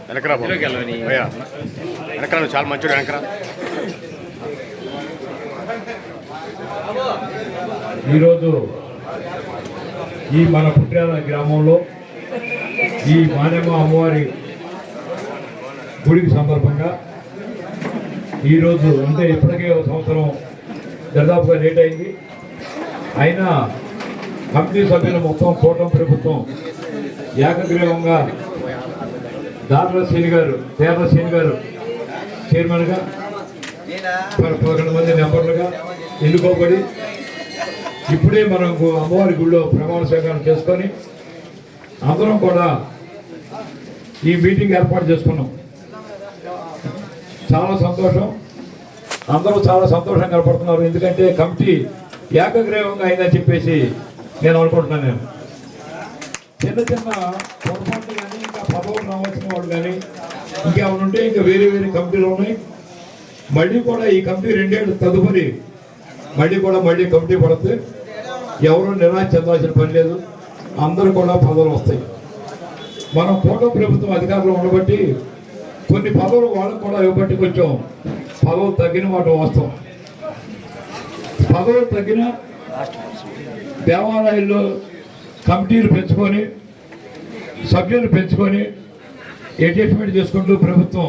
వెనకరా వెనకరా చాలా మంచిగా వెనకరా. ఈరోజు ఈ మన పుట్టాల గ్రామంలో ఈ మానేమ్మ అమ్మవారి గుడికి సందర్భంగా ఈరోజు అంటే ఇప్పటికే ఒక సంవత్సరం దాదాపుగా లేట్ అయింది. అయినా కమిటీ సభ్యులు మొత్తం కూటమి ప్రభుత్వం ఏకగ్రీవంగా తేర్ల శ్రీని గారు చైర్మన్గా 11 మంది మెంబర్లుగా ఎన్నుకోబడి ఇప్పుడే మనకు అమ్మవారి గుడిలో ప్రమాణ స్వీకారం చేసుకొని అందరం కూడా ఈ మీటింగ్ ఏర్పాటు చేసుకున్నాం. చాలా సంతోషం, అందరూ చాలా సంతోషంగా కనపడుతున్నారు. ఎందుకంటే కమిటీ ఏకగ్రీవంగా అయిందని చెప్పేసి నేను అనుకుంటున్నాను. చిన్న చిన్న పొరపాట్లు కానీ ఇంకా పదవులు రావాల్సిన వాళ్ళు కానీ ఇంకేమైనా ఉంటే ఇంకా వేరే కమిటీలు ఉన్నాయి. మళ్ళీ కూడా ఈ కమిటీ 2 ఏళ్ళు తదుపరి మళ్ళీ కమిటీ పడుతుంది. ఎవరు నిరాశ చెందాల్సిన పని లేదు. అందరూ కూడా పదవులు వస్తాయి. మనం కూటమి ప్రభుత్వం అధికారంలో ఉండబట్టి కొన్ని పదవులు వాళ్ళకు కూడా ఇవ్వబట్టి కొంచెం పదవులు తగ్గిన మాట వాస్తవం. పదవులు తగ్గిన దేవాలయాల్లో కమిటీలు పెంచుకొని సభ్యులు పెంచుకొని అడ్జస్ట్మెంట్ చేసుకుంటూ ప్రభుత్వం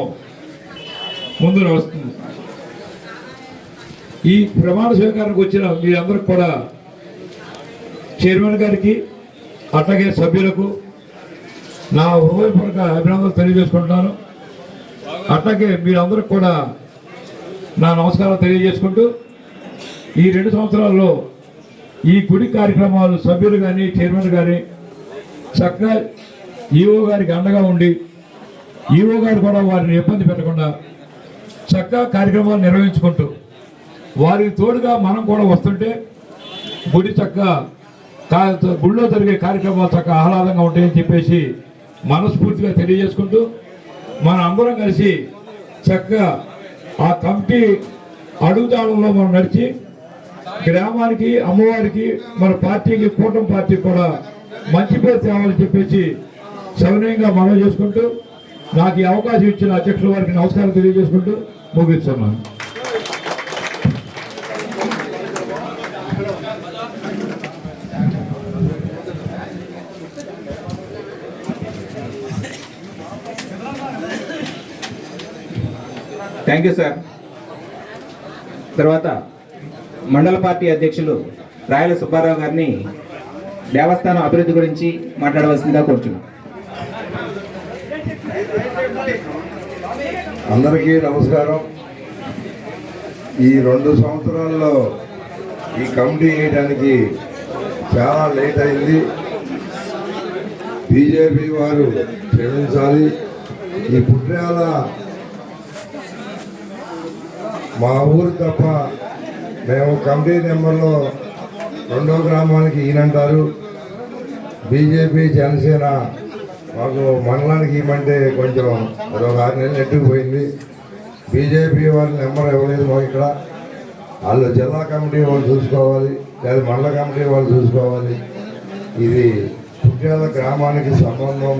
ముందు నడుస్తుంది. ఈ ప్రమాణ స్వీకారానికి వచ్చిన మీరందరికీ కూడా చైర్మన్ గారికి అట్లాగే సభ్యులకు నా హృదయపూర్వక అభినందనలు తెలియజేసుకుంటున్నాను. అట్లాగే మీరందరికి కూడా నా నమస్కారం తెలియజేసుకుంటూ ఈ 2 సంవత్సరాల్లో ఈ గుడి కార్యక్రమాలు సభ్యులు కానీ చైర్మన్ కానీ చక్కగా ఈఓ గారికి అండగా ఉండి ఈఓ గారు కూడా వారిని ఇబ్బంది పెట్టకుండా చక్కగా కార్యక్రమాలు నిర్వహించుకుంటూ వారికి తోడుగా మనం కూడా వస్తుంటే గుడి చక్కగా గుడిలో జరిగే కార్యక్రమాలు చక్కగా ఆహ్లాదంగా ఉంటాయని చెప్పేసి మనస్ఫూర్తిగా తెలియజేసుకుంటూ మన అందరం కలిసి చక్కగా ఆ కమిటీ అడుగుజాడల్లో మనం నడిచి గ్రామానికి అమ్మవారికి మన పార్టీకి కూటమి పార్టీ కూడా మంచి పేరు తేవాలని చెప్పేసి సవినయంగా మనం చేసుకుంటూ నాకు ఈ అవకాశం ఇచ్చిన అధ్యక్షుల వారికి నమస్కారం తెలియజేసుకుంటూ ముగిస్తున్నాను. Thank you sir. తర్వాత మండల పార్టీ అధ్యక్షులు రాయల సుబ్బారావు గారిని దేవస్థానం అభివృద్ధి గురించి మాట్లాడవలసిందిగా కోరుచున్నాం. అందరికీ నమస్కారం. ఈ 2 సంవత్సరాల్లో ఈ కమిటీ వేయడానికి చాలా లేట్ అయింది. బీజేపీ వారు క్షమించాలి. ఈ పుట్టాల మా ఊరు తప్ప మేము కమిటీ నెంబర్లో 2వ గ్రామానికి ఈయనంటారు. బీజేపీ జనసేన మాకు మండలానికి ఇవ్వమంటే కొంచెం అదొక 6 నెలలు నెట్టుకుపోయింది. బీజేపీ వాళ్ళ నెంబర్ ఇవ్వలేదు మాకు. ఇక్కడ వాళ్ళు జిల్లా కమిటీ వాళ్ళు చూసుకోవాలి, లేదా మండల కమిటీ వాళ్ళు చూసుకోవాలి. ఇది పుట్టాల గ్రామానికి సంబంధం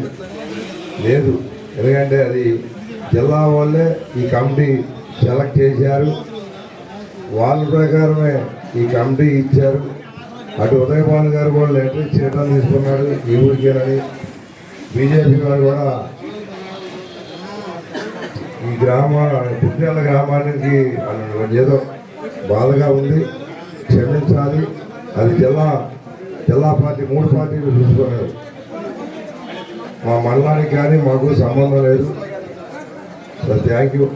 లేదు. ఎందుకంటే అది జిల్లా వాళ్ళే ఈ కమిటీ సెలెక్ట్ చేశారు. వాళ్ళ ప్రకారమే ఈ కమిటీ ఇచ్చారు. అటు ఉదయభాను గారు కూడా లెటర్ చేయడం తీసుకున్నాడు ఈ ఊరికేనని. బీజేపీ వారు కూడా ఈ పుట్టాల గ్రామానికి ఏదో బాధగా ఉంది, క్షమించాలి. అది జిల్లా పార్టీ 3 పార్టీలు చూసుకున్నారు. మా మండలానికి కానీ మాకు సంబంధం లేదు. Thank you.